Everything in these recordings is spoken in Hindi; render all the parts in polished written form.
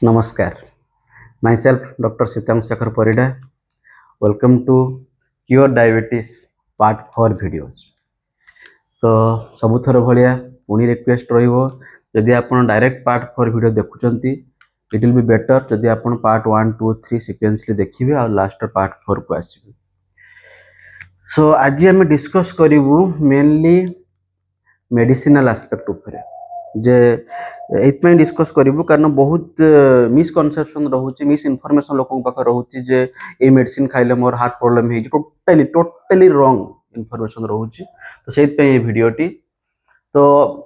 Namaskar. Myself, Dr. Sitam Shekhar Parida. Welcome to Cure Diabetes Part 4 videos. तो सबुथर भाया पुणी रिक्वेस्ट रही आप डायरेक्ट पार्ट 4 वीडियो देखुंती इट विल बी बेटर जदि आप पार्ट 1, 2, 3 सिक्वेंसली देखिए और लास्ट पार्ट 4 को आसबे। सो आज आम डिस्कस करूँ मेनली मेडिसिनल आस्पेक्ट उपरे जे एथपाई डिस्कस करूँ कारण बहुत मिसकनसेप्शन रोचे मिस इनफॉरमेशन लोक पाखे रोचे जे ये मेडिसिन खाइले मोर हार्ट प्रॉब्लम है टोटली रॉन्ग इनफॉरमेशन रोचे। तो से भिडटी तो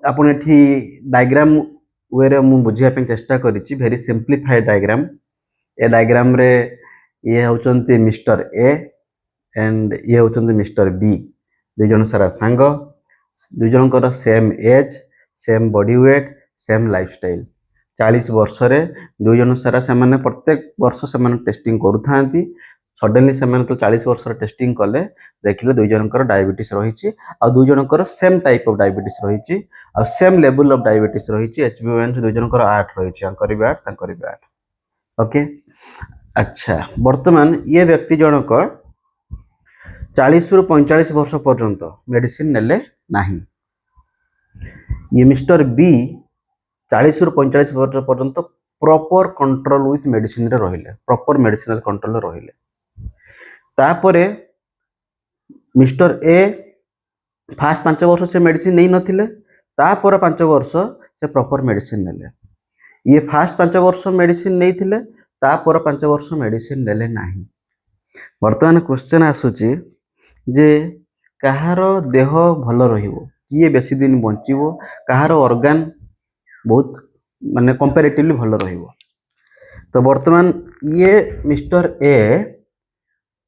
आपन एठी डायग्राम वे रे मु बुझापी चेष्टा करी भेरी सिंप्लीफाइड डायग्राम। ए डायग्राम रे ये होचंती मिस्टर ए एंड ये होचंती मिस्टर बी दुई जन सारा सांग दुई जनकर same age same body weight same lifestyle 40 वर्ष रे दुई जन सारा से प्रत्येक वर्ष से टेस्टिंग करूँ सडनली से तो 40 वर्ष टेस्टिंग कले देखिले दुई जनकर डायबिटीज रही दुई जनकर सेम टाइप ऑफ डायबिटीज रही सेम लेवल ऑफ डायबिटीज रही HbA1c दुई जनकर 8 रही 8 ओके। अच्छा वर्तमान ये व्यक्ति जनक 40 रु 45 वर्ष पर्यंत मेडिसिन नेले नहीं। ये मिस्टर बी 40 रु 45 वर्ष पर्यंत प्रॉपर कंट्रोल विथ मेडिसिन रे रहिले प्रॉपर मेडिसिनल कंट्रोल रहिले। तापरे मिस्टर ए फास्ट 5 वर्ष से मेडिसिन नहीं नथिले तापर 5 वर्ष से प्रॉपर मेडिसिन नेले। ये फास्ट 5 वर्ष मेडिसिन नहीं थिले तापर 5 वर्ष मेडिसिन नेले नहीं। वर्तमान क्वेश्चन आसुची जे कहार देह भल रहिबो किए बेसी दिन बंचिबो कहार ऑर्गन बहुत माने कंपैरेटिवली भल रहिबो। तो वर्तमान ये मिस्टर ए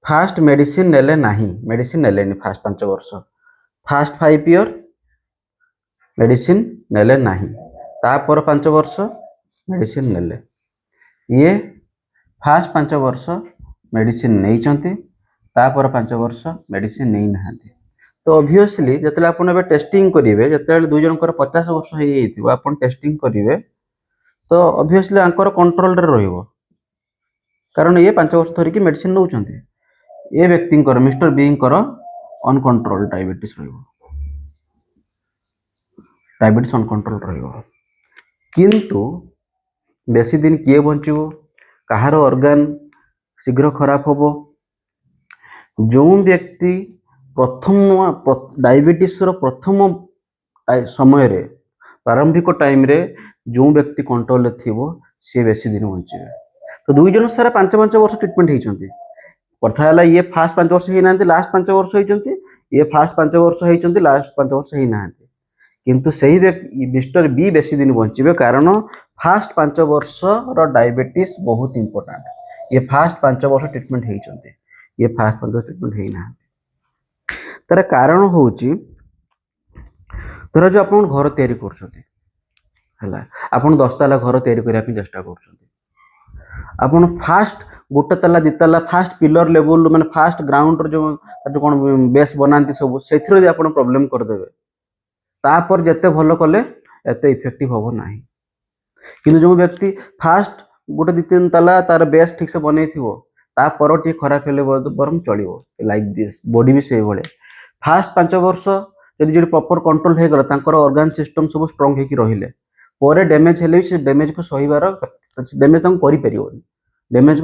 फास्ट मेडिसिन नेले नहीं मेडिसिन नेले फास्ट 5 वर्ष फास्ट 5 ईयर मेडिसिन नेले नहीं तापर 5 वर्ष मेडिसिन नेले। ये फास्ट 5 वर्ष मेडिसिन नहीं चंती तापर 5 वर्ष मेडिसिन नहीं नहांती। तो ऑब्वियसली जतले आपण एबे टेस्टिंग करिवे जतले दुई जनकर 50 वर्ष हे जाइथिबो आपण टेस्टिंग करिवे तो ऑब्वियसली आंकर कंट्रोल रे रहिबो कारण ये 5 वर्ष धरिकी मेडिसिन नउचंती। ये व्यक्ति mister B uncontrol diabetes diabetes uncontrol रहिबो किंतु बेसी दिन किए बंचिबो कहार ऑर्गन शीघ्र खराब होबो जो व्यक्ति प्रथम डायबिटीज प्रथम समय रे प्रारंभिक टाइम रे जो व्यक्ति कंट्रोल थिबो सी बेसी दिन बंचिबे। तो दुई जन सारा 5-5 वर्ष ट्रीटमेंट होइचंती कथा है ये फास्ट 5 वर्ष ही लास्ट 5 वर्ष होइचंती ये फास्ट 5 वर्ष होइचंती लास्ट 5 वर्ष ही नांती किंतु सही मिस्टर बी बेसी दिन बंचिबे कारण फास्ट 5 वर्ष रो डायबिटीज बहुत इंपोर्टेंट। ये फास्ट 5 वर्ष ट्रीटमेंट होइचंती ये फास्ट 5 वर्ष ट्रीटमेंट ही नांती तार कारण होउची धर जो आपण घर तयारी करछथि हला आपण 10 ताला घर तयारी करिया पे चेष्टा करछथि आपण फास्ट गोटे ताला दी ताला फास्ट पिलर लेवल माने फास्ट ग्राउंड जो कोन बेस बनांती सब सेथिरो जे आपण प्रॉब्लम कर देबे तापर जते भलो कले एते इफेक्टिव होबो नाही। किंतु जो व्यक्ति फास्ट गोटे 2-3 ताला तार बेस ठीक से बनै थिवो तापर टी खराब हेले बरम चलिवो लाइक दिस बॉडी भी से भले फास्ट 5 वर्ष जदि जे प्रॉपर कंट्रोल हे गला तांकर ऑर्गन सिस्टम सब स्ट्रांग हे कि रहिले परे डैमेज हेले से डैमेज को सहीबार डैमेज तंग करि परियो डैमेज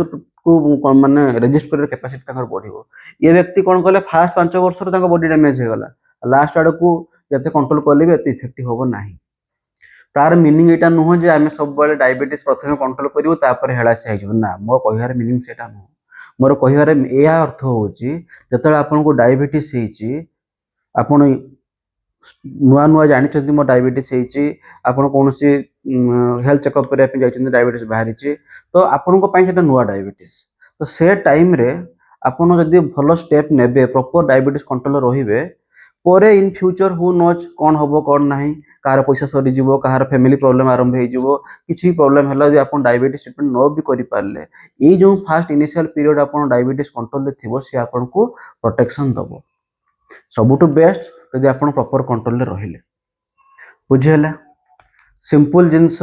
को माने रेजिस्ट कर कैपेसिटी तंगर बढ़िबो। ये व्यक्ति कोन कहले फास्ट 5 वर्ष रे तंग बॉडी डैमेज हे गला लास्ट आड़ को जते कंट्रोल करले भी एते इफेक्टिव होबो नाही। तार मीनिंग एटा नुह जे आमे सब बेले डायबिटीज प्रथमे कंट्रोल करिवो तापर हेला से आइजो ना मो कहियार मीनिंग सेटा नुह मोर कहियार एया अर्थ होची जतले आपन को डायबिटीज हेची आपण नुआ नुआ जानी मो डायबिटीज हेची आपण कोनोसी हेल्थ चेकअप करिया पे जाइछन डायबिटीज बाहरी तो आपण को पाई सेटा नुआ डायबिटीज तो से टाइम रे आपण जदि भलो स्टेप नेबे प्रॉपर डायबिटीज कंट्रोल रहिबे परे इन फ्यूचर हु नोज कोन होबो कोन नाही कार पैसा सरी जीवो कार फैमिली प्रॉब्लम आरंभ हे जीवो किछि प्रॉब्लम हला जे आपण डायबिटीज ट्रीटमेंट नो भी करि पारले ए जो फास्ट इनिशियल पीरियड आपण डायबिटीज कंट्रोल ले थिबो से आपण को प्रोटेक्शन दबो सबुटु बेस्ट यदि आपण प्रॉपर कंट्रोल ले रहिले बुझियला simple things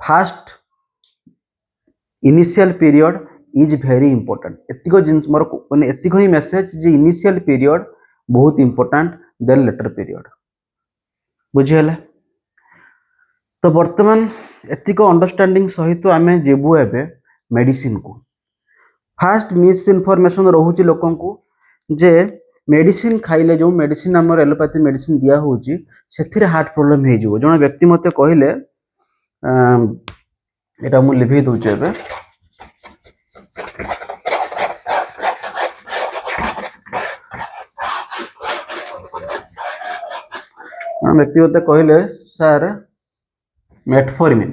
first initial period is very important एतिक जिन मोर माने एतिक ही मेसेज जे इनिशियल पीरियड बहुत इंपोर्टेंट देन लेटर पीरियड बुझीगला। तो वर्तमान एतिक अंडरस्टैंडिंग सहित आम जीवु एबे मेडिसिन को। फास्ट मिस इनफॉरमेशन रोचे लोक जे मेडिसिन खाइले जो मेडिसिन आम एलोपैथी मेडिसिन दिया होची से हार्ट प्रोब्लेम हो जन व्यक्ति मत कहले एटा मु लिखि दूचे एबे व्यक्ति मत कहले सर मेटफॉर्मिन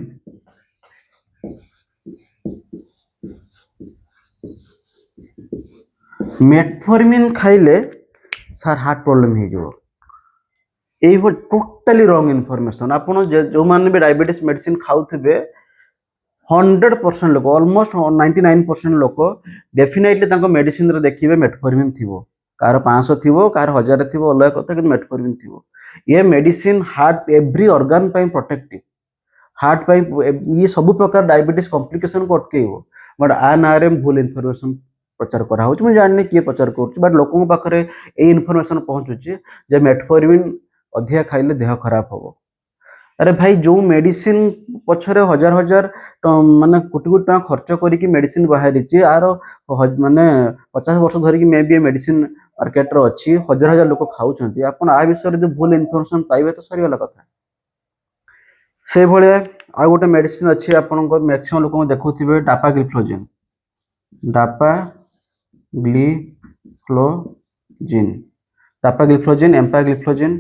मेटफॉर्मिन खाइले सर हार्ट प्रोब्लेम हो टोटाली रॉन्ग इनफॉरमेशन। आपन जो माने भी डायबिटीज मेडिसिन खाउथिबे 100% लोक ऑलमोस्ट 99% लोक डेफिनेटली तांको मेडिसिन रे देखिबे मेटफॉर्मिन थिबो कार 500 थिबो कार 1000 थिबो अलग कथा कि मेटफॉर्मिन थिबो। ये मेडिसिन हार्ट एवरी ऑर्गन पई प्रोटेक्टिव हार्ट पई ये सब प्रकार डायबिटीज कॉम्प्लिकेशन को अटकेइबो बट आ नारे भूल इनफॉरमेशन प्रचार करा होच मैं जानने किए प्रचार करूछ बट लोकों पाखरे ए इनफॉरमेशन पहुंचुची जे मेटफॉर्मिन अधिया खाइले देह खराब होबो। अरे भाई जो मेडिसिन पछरे हजार हजार माने कोटी कोटी टका खर्च करिकी मेडिसिन बाहरी आर माने 50 वर्ष धरिकी मे बी मेडिसिन मार्केट रो अछि हजार हजार लोक खाउछंती आपण आ विषय जो भूल इनफॉरमेशन पाइबे तो सरी वाला कथा से भले आ गोटे मेडिसिन अछि आपण को मैक्सिमम लोक देखुथिबे डापाग्लिफ्लोजिन डापाग्लिफ्लोजिन एम्पाग्लिफ्लोजिन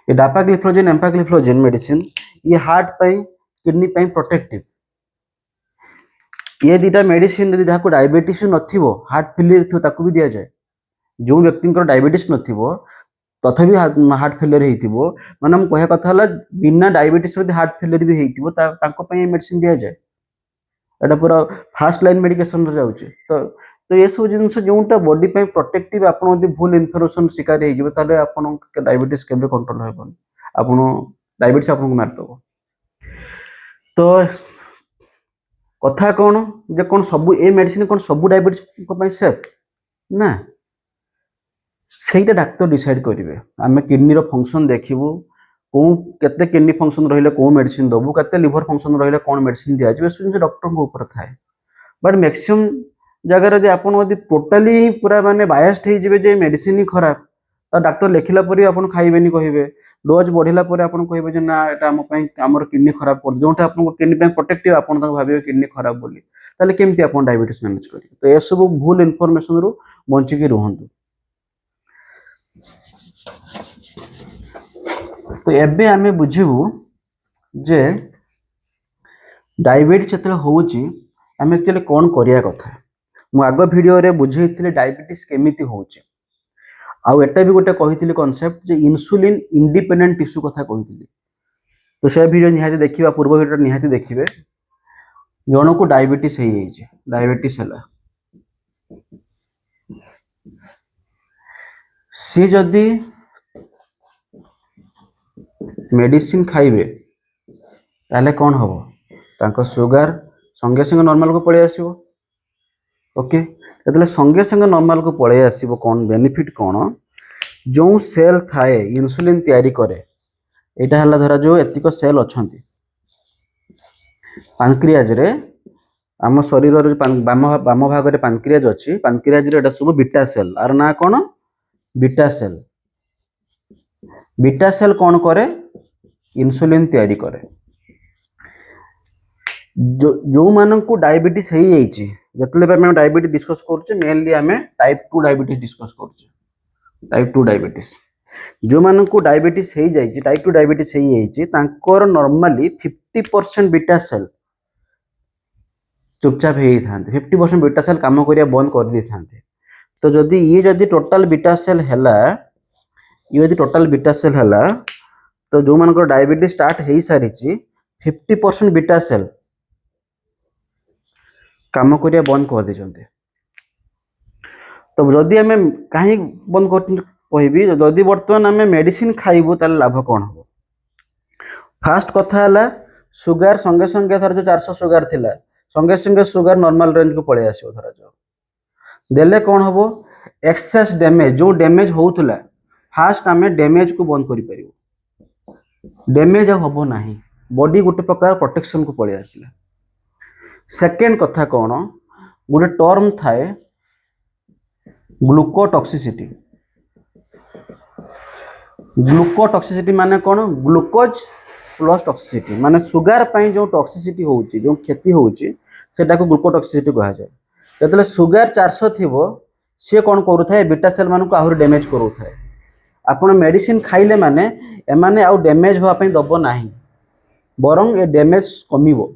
ये डापाग्लिफ्लोजिन एम्पाग्लिफ्लोजिन मेडिसिन ये हार्ट पई किडनी पई प्रोटेक्टिव ये दीटा मेडिसिन यदि जाको डायबिटीज नथिबो हार्ट फेलियर थियो ताकू भी दिया जाए जो व्यक्ति को डायबिटीज नथिबो तथापि हार्ट फेलियर हेतिबो माने हम कहया कथा हला बिना डायबिटीज रे हार्ट फेलियर भी हेतिबो ताको पई मेडिसिन दिया जाए एटा पूरा फास्ट लाइन मेडिकेशन रे जाउची। तो ये सब जिनस जोटा बॉडी पे प्रोटेक्टिव आपन यदि भूल इनफॉरमेशन शिकार हे जिवो ताले आपन डायबिटीज केबे कंट्रोल हेबन आपन डायबिटीज आपन को मार दबो। तो कथा कोन जे कोन सब ए मेडिसिन कोन सब डायबिटीज को पई सेफ ना सेटा डॉक्टर डिसाइड करिवे आमे किडनी रो फंक्शन देखिबो को केते किडनी फंक्शन रहिले को मेडिसिन दबु केते लिवर फंक्शन रहिले कोन मेडिसिन दिया जिवे सुन डॉक्टर को ऊपर थाए बट मैक्सिमम जगह यदि आप टोटाली पूरा माने बायस्ड हो जे मेडिसिन ही खराब तो डॉक्टर लिखला पर आप खाइबेनी कहे डोज बढ़ला पर आप कहे ना एटा आमर किडनी खराब कर जो आपको किडनी प्रोटेक्टिव आप भावे किडनी खराब बोली ताले केमती आप डायबिटीज मैनेज करेंगे। तो यह सब भूल इनफॉरमेशन रु बंचिकी रुहतु। तो एबे आमे बुझिबु जे डायबिटीज जतले होउची आमे एक्चुअली कोन करिया कथा मु आग वीडियो रे बुझेइथिले डायबिटीज केमिति होउची आउ एटा भी गोटे कहिथिले कांसेप्ट जे इंसुलिन इंडिपेंडेंट टिश्यू कथा कहिथिले। तो से वीडियो निहाती देखिबा पूर्व वीडियो निहाती देखिबे जणो को डायबिटीज हे जाइए डायबिटीज हला सी जदी मेडिसिन खाइबे ताले कौन हबो तांको शुगर संगे संगे नॉर्मल को पळे आसीबो ओके जतले संगे संगे नॉर्मल को पळे आसीबो कौन बेनिफिट कौन जो सेल थाए इंसुलिन तैयारी करे एटा हला धरा जो एतिको सेल अछंती पैंक्रियाज रे आम शरीर रे बाम भाग रे पैंक्रियाज अछि पैंक्रियाज रे एटा सब बीटा सेल आर ना कौन बीटा सेल कौन करे इंसुलिन तैयारी करे जो मानन को डायबिटीज हे जाइछि जतले पे डायबिटीज डिस्कस करछे मेनली आमे टाइप 2 डायबिटीज डिस्कस करछे टाइप 2 डायबिटीज जो मानन को डायबिटीज हे जाइछि टाइप 2 डायबिटीज हे जाइछि तांकर नॉर्मली 50% बीटा सेल चुपचाप हे थांते 50% बीटा सेल काम करिया बंद कर दी थांते। तो जदी ये जदी टोटल बीटा सेल हैला ये जदी टोटल बीटा सेल हैला तो जो मानकर डायबिटीज स्टार्ट हे सारिछि 50% बीटा सेल काम करिया बंद कर देछन्ते। तो जदि आमे काहे बंद कर कहबी जदि वर्तमान आमे मेडिसिन खाइबो ताले लाभ कोन हो। फास्ट कथा हला सुगार संगे संगे धर जो 400 सुगार थिला संगे संगे सुगार नॉर्मल रेंज को पळे आसीबो धर जो देले कोन हबो एक्सेस डैमेज जो डैमेज होउतला फास्ट आमे डैमेज को बंद करि परिबो डैमेज हबो नाही बॉडी गोटे प्रकार प्रोटेक्शन को पळे आसीला सेकंड कथा कोन गोटे टर्म थाए ग्लूकोटॉक्सिसिटी ग्लूकोटॉक्सिसिटी माने कोन ग्लूकोज प्लस टॉक्सिसिटी माने सुगार पई जो टॉक्सिसिटी होउची जो क्षति होउची सेटा को ग्लूकोटॉक्सिसिटी कहा जाय जतले सुगार 400 थिबो से कोन करू थाए बीटा सेल मान को आहुर डैमेज करू थाए आपण मेडिसिन खाइले माने एमाने आउ डैमेज होआ पई दबो नाही बरंग ए डैमेज कमिवो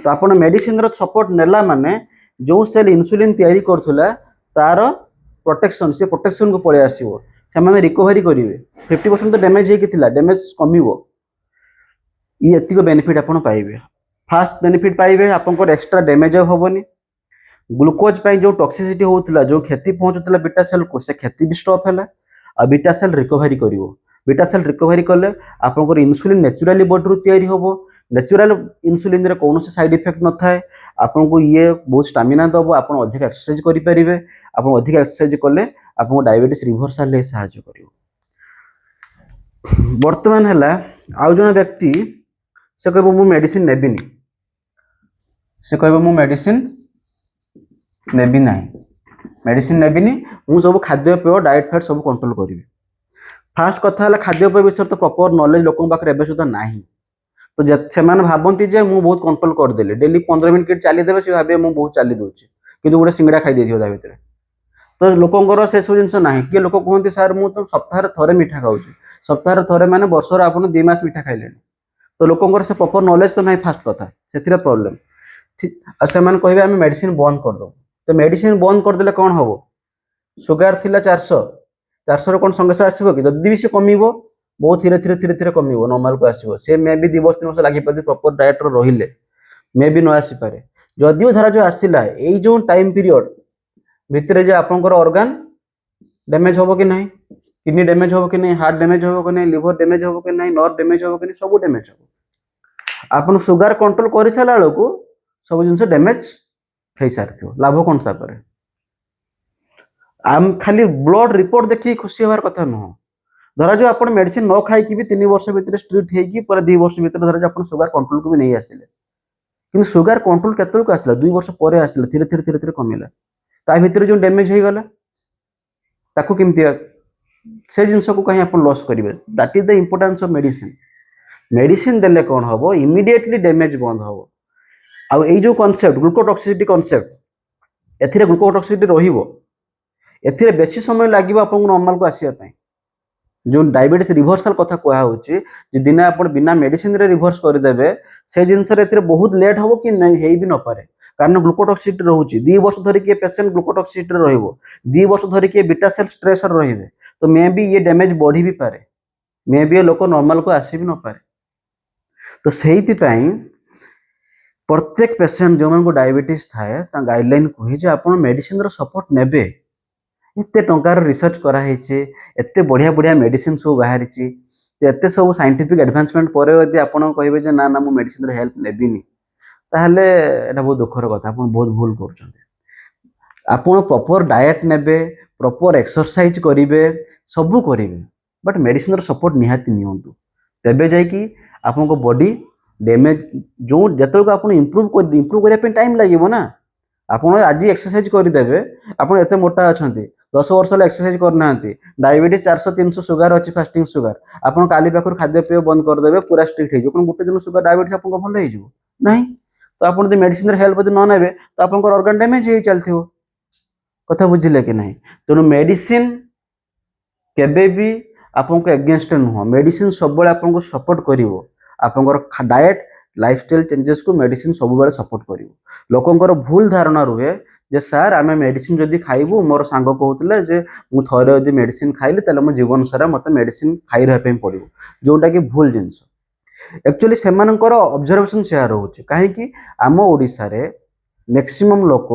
तो आपण मेडिसिन रो सपोर्ट नेला माने जो सेल इंसुलिन तयारी करथुला तार प्रोटेक्शन से प्रोटेक्शन को पळे आसीबो से माने रिकवरी करिवे 50% तो डैमेज हे किथिला डैमेज कमिवो ये एतिको बेनिफिट आपण पाइबे फास्ट बेनिफिट पाइबे आपण को एक्स्ट्रा डैमेज होबोनी ग्लूकोज पई जो टॉक्सिसिटी होउतला जो क्षति पहुंचुतला बीटा सेल को से क्षति भी स्टॉप हैला आ बीटा सेल रिकवरी करिवो बीटा सेल रिकवरी करले आपण को इंसुलिन नेचुरली बॉडी रु तयारी होबो नेचुरल इंसुलिन रे कोनो से साइड इफेक्ट न थाए आपन को ये बहुत स्टामिना दबो आपन अधिक एक्सरसाइज करि परिबे आपन अधिक एक्सरसाइज करले आपन डायबिटीज रिवर्सल ले सहायता करिवो वर्तमान हला आउ जण व्यक्ति से कहबो मु मेडिसिन नेबिनी से कहबो मु मेडिसिन नेबी नाही मेडिसिन नेबिनी मु सब खाद्य पेय डाइट फैट सब कंट्रोल करिवे फास्ट कथा हला खाद्य पेय विषय तो प्रॉपर नॉलेज लोकन पाखरे एबे सुधा नाही तो से माने भाबंती जे मु बहुत कंट्रोल कर देले डेली 15 मिनिट के चली देबे से भाबे मु बहुत चली दोची किंतु गोटे सिंगड़ा खाई देथियो ता भितरे तो लोकंकर से सब जिंस नाही के लोक कहंती सर मु तो सप्ताह थरे मीठा खाउची सप्ताह थरे माने वर्ष रे आपन 2 मास मीठा खाइलेनी तो लोकंकर से प्रॉपर नॉलेज तो नाही फास्ट कथा सेथिरे प्रॉब्लम ठीक आ से माने कहबे हम मेडिसिन बंद कर दो तो मेडिसिन बंद कर देले कोन होबो सुगार थिला 400 रे कोन संगे से आसीबो कि जदी भी से कमिवो बहुत धीरे धीरे धीरे धीरे कमिवो नॉर्मल को आसीबो से मे भी 2 वर्ष 3 वर्ष लागि पदी प्रॉपर डाइट रो रहिले मे भी न आसी पारे जदियो धरा जो आसीला एई जो टाइम पीरियड भितरे जे आपनकर ऑर्गन डैमेज होबो कि नाही किडनी डैमेज होबो कि नाही हार्ट डैमेज होबो कि नाही लिवर डैमेज होबो कि नाही नर्व डैमेज होबो कि नहीं सब डैमेज होबो आपन सुगार कंट्रोल करि साला लोको सब जिंस डैमेज થઈ સારथियो लाभ कोन सा करे आम खाली ब्लड रिपोर्ट देखि खुशी होबार कथा न धरा जो आपण मेडिसिन न खाई कि भी 3 वर्ष भीतर स्ट्रिक्ट हे कि पर 2 वर्ष भीतर धरा जो आपण सुगार कंट्रोल को भी नहीं आसिले किन सुगार कंट्रोल केतल को आसिला 2 वर्ष परे आसिला धीरे धीरे धीरे धीरे कमिला ता भीतर जो डैमेज हे गला ताको किमती से जिंस को कहीं आपण लॉस करिवे that is the importance of medicine medicine देले कोन हबो इमीडिएटली डैमेज बंद हबो आ ए जो कांसेप्ट ग्लूकोटॉक्सिसिटी कांसेप्ट एथिरे ग्लूकोटॉक्सिसिटी रहिबो एथिरे बेसी समय लागिबो आपन नॉर्मल को आसिया पई जो डायबिटीज रिवर्सल कथा कोहा होची जे दिन आपण बिना मेडिसिन रे रिवर्स कर देबे से जिंस रे एथिरे बहुत लेट हबो कि नै हेई भी न पारे कारण ग्लूकोटॉक्सिसिटी रहउची 2 वर्ष धरि के पेशेंट ग्लूकोटॉक्सिसिटी रहइबो 2 वर्ष धरि के बीटा सेल स्ट्रेस रहिबे तो मे भी ये डैमेज बढ़ी भी पारे मे भी लोक नॉर्मल को आसी भी न पारे तो सेहिति पई प्रत्येक पेशेंट जो मन को डायबिटीज थाए ता गाइडलाइन कहि जे आपण मेडिसिन रो सपोर्ट नेबे एते टंकार रिसर्च करा हेचे एते बढ़िया बढ़िया मेडिसिन सब बाहरिची एते सब साइंटिफिक एडवांसमेंट परे यदि आपण कहबे जे ना ना मु मेडिसिन रो हेल्प नेबिनी ताहले एटा बहुत दुखर कथा आपण बहुत भूल करछन आपण प्रॉपर डाइट नेबे प्रॉपर एक्सरसाइज करिवे सब करिवे बट मेडिसिन रो सपोर्ट निहाती नियंतु तबे जाय कि आपण को बॉडी डैमेज जो जतल को आपण इंप्रूव करिया पे टाइम लागिवो ना आपण आज एक्सरसाइज कर देबे आपण एते मोटा अछंती 10 वर्ष ले एक्सरसाइज करनांती डायबिटीज 400 300 सुगर अछि फास्टिंग सुगर आपण काली पाखर खाद्य पेय बंद कर देबे पूरा स्ट्रिक्ट हे जो कोन गुटे दिन सुगर डायबिटीज आपण को भल हे जो नहीं तो आपण दे मेडिसिन रे हेल्प न नेबे तो आपण को ऑर्गन डैमेज हे चलथियो कथा बुझिले कि नहीं तो मेडिसिन केबे भी आपण को अगेंस्ट न मेडिसिन सब बेले आपण को सपोर्ट करिवो आपन डाइट लाइफस्टाइल चेंजेस को मेडिसिन सब बेले सपोर्ट करिवो लोकंकर भूल धारणा रुहे जे सर आमे मेडिसिन जदी खाइबो मोर सांग कहउतले जे मु थरे जदी मेडिसिन खाइले तले मो जीवन सारा मते मेडिसिन खाइ रह पे पड़िबो जोटा कि भूल जिंस एक्चुअली सेमानकर ऑब्जर्वेशन शेयर होउची काहे कि आम ओडिसा रे मैक्सिमम लोक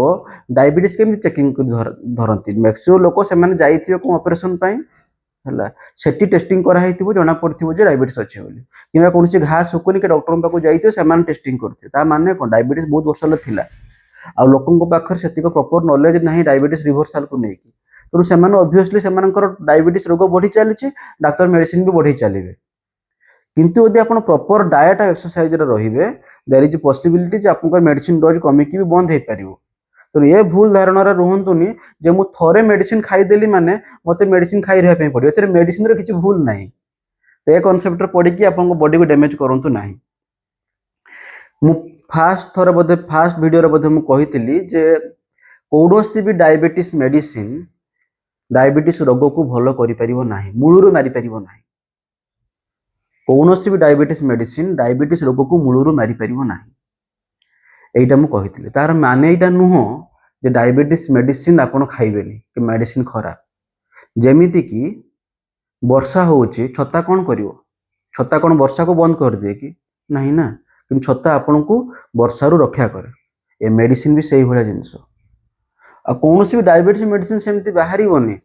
डायबिटीज केमि चेकिंग कर धरंती मैक्सिमम लोक से माने जाइथियो को ऑपरेशन पई ହେଲା ସେଠି टेस्टिंग करा हेतिबो जना पड़थिबो जे डायबिटीज अछि बोली किबा कोनसी घा सुकुनी के डॉक्टर पाखु जाइते समान टेस्टिंग करथे ता माने कोन डायबिटीज बहुत वर्ष ल थिला आ लोकन को पाखर सेतिक प्रॉपर नॉलेज नाही डायबिटीज रिवर्सल को नेकी तो सेमान ऑब्वियसली सेमानकर डायबिटीज रोग बढ़ी चलीछि डॉक्टर मेडिसिन भी बढ़ी चलिबे किंतु यदि आपण प्रॉपर डाइट एक्सरसाइज रे रहिबे देयर इज पॉसिबिलिटी जे आपनकर मेडिसिन डोज कमी की भी बंद हे परिबो तो ये भूल धारणा रे रहंतुनी जे मु थोरे मेडिसिन खाई देली माने मते मेडिसिन खाई रहे पे पड़ियो एते मेडिसिन रे किछि भूल नाही ते कांसेप्ट रे पड़ी कि आपन बॉडी को डैमेज करंतु नाही मु फास्ट थोरे बदे फास्ट वीडियो रे बदे मु कहितली जे कोनोसी भी डायबिटीज मेडिसिन डायबिटीज रोग को भलो करि परिबो नाही मूळुरु मारि परिबो नाही कोनोसी भी डायबिटीज मेडिसिन डायबिटीज रोग को मूळुरु मारि परिबो नाही एटा मु कहितली तार माने एटा नुहो जे डायबिटीज मेडिसिन आपण खाइबेनी कि मेडिसिन खरा जेमिति कि वर्षा होउची छत्ता कोन करिवो छत्ता कोन वर्षा को बंद कर दे कि नहीं ना कि छत्ता आपण को वर्षा रु रक्षा करे ए मेडिसिन भी सही भला जिंस आ कोनोसी भी डायबिटीज मेडिसिन सेमति बाहरीबोनी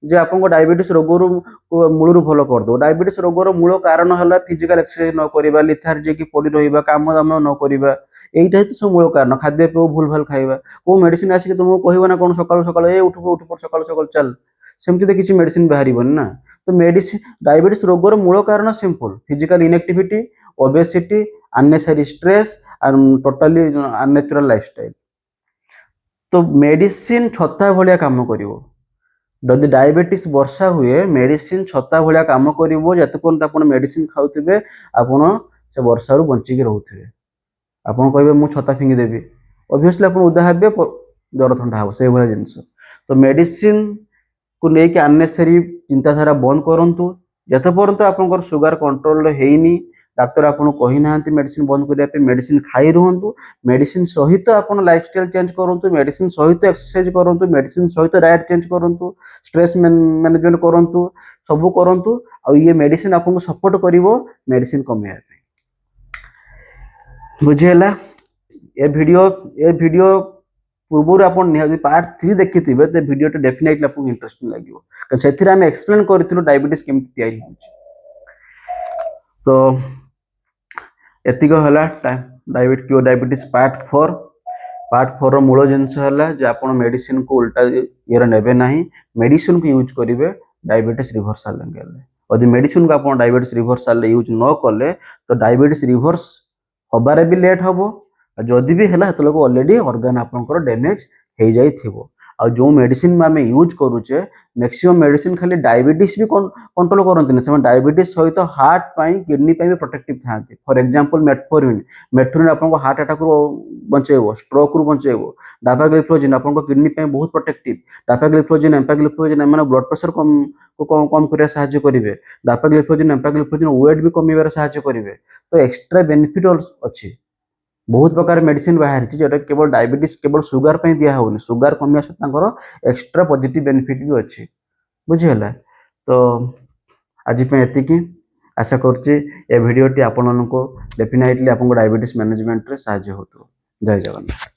जे आपन को डायबिटीज रोग रु मूलरु भलो कर दो डायबिटीज रोग रो मूल कारण हला फिजिकल एक्सरसाइज न करिबा लिथार्जी की पड़ी रहिबा काम दाम न करिबा एइटा ही तो मूल कारण खाद्य पे भूल भाल खाइबा को मेडिसिन आसी के तुमको कहबो ना कोन सकाळ सकाळ ए उठ पर सकाळ सकाळ चल सेमति तो किछि मेडिसिन बाहरीबोनी ना तो मेडिसिन डायबिटीज रोग रो मूल कारण simple physical inactivity obesity unnecessary stress and totally unnatural lifestyle तो मेडिसिन छत्ता भलिया काम करिवो जदि डायबिटीज वर्षा हुए मेडिसिन छत्ता भलिया काम करिवो जते पर्यंत आपण मेडिसिन खाउथिबे आपण से वर्षा रु बंची के रहउथिबे आपण कहबे मु छत्ता फिंगी देबी ऑब्वियसली आपण उदा हेबे जर ठंडा हो से भलिया जिंस तो मेडिसिन को नै कि अननेसेसरी चिंताधारा बंद करंतु जते पर्यंत आपनकर शुगर कंट्रोल हेइनी डॉक्टर आपन कहि नाहंती मेडिसिन बंद करिया पे मेडिसिन खाई रहंतु मेडिसिन सहित आपन लाइफस्टाइल चेंज करंतु मेडिसिन सहित एक्सरसाइज करंतु मेडिसिन सहित डाइट चेंज करंतु स्ट्रेस मैनेजमेंट करंतु सब करंतु आ ये मेडिसिन आपन को सपोर्ट करिवो मेडिसिन कमिया बुझेला ए वीडियो पूर्व आपन निहाती पार्ट 3 देखिथिबे ते वीडियो तो डेफिनेटली आपन इंटरेस्टिंग लागिवो कारण सेथिरा हम एक्सप्लेन करथिलु डायबिटीज केमति तयारी होछि तो एतिक हला डायबिटीज पार्ट 4 रो मूल जिंस हला जे आपण मेडिसिन को उल्टा येर नेबे नाही मेडिसिन को यूज करिवे डायबिटीज रिवर्सल लेंगेले यदि मेडिसिन को आपण डायबिटीज रिवर्सल ले यूज न कले तो डायबिटीज रिवर्स होबारे भी लेट हबो जदि भी हला हतलो ऑलरेडी ऑर्गन आपनकर डैमेज हे जाई थिबो आ जो मेडिसिन में आम यूज करूचे मैक्सिमम मेडिसिन खाली डायबिटीज भी कंट्रोल करते से डायबिटीज सहित हार्ट पाई किडनी पाई भी प्रोटेक्टिव था फॉर एग्जांपल मेटफोर्मिन आपको हार्ट अटैक बचेबो स्ट्रोक रु बचेबो डापाग्लिफ्लोजिन आपको किडनी पाई बहुत प्रोटेक्टिव डापाग्लिफ्लोजिन एम्पाग्लिफ्लोजिन माने ब्लड प्रेशर कम करिया सहायता करिवे डापाग्लिफ्लोजिन एम्पाग्लिफ्लोजिन वेट भी कमीबार सहायता करिवे तो एक्स्ट्रा बेनिफिट अछि बहुत प्रकार मेडिसिन बाहर जोटा केवल डायबिटीज केवल सुगर पे दिया होनी सुगर कमिया सहित एक्स्ट्रा पॉजिटिव बेनिफिट भी अच्छी बुझीगला तो आज एतिकी आशा करुच्ची ए वीडियोटी आपण डेफिनेटली आपन डायबिटीज मैनेजमेंट रे साहाय्य होतो जय जगन्नाथ।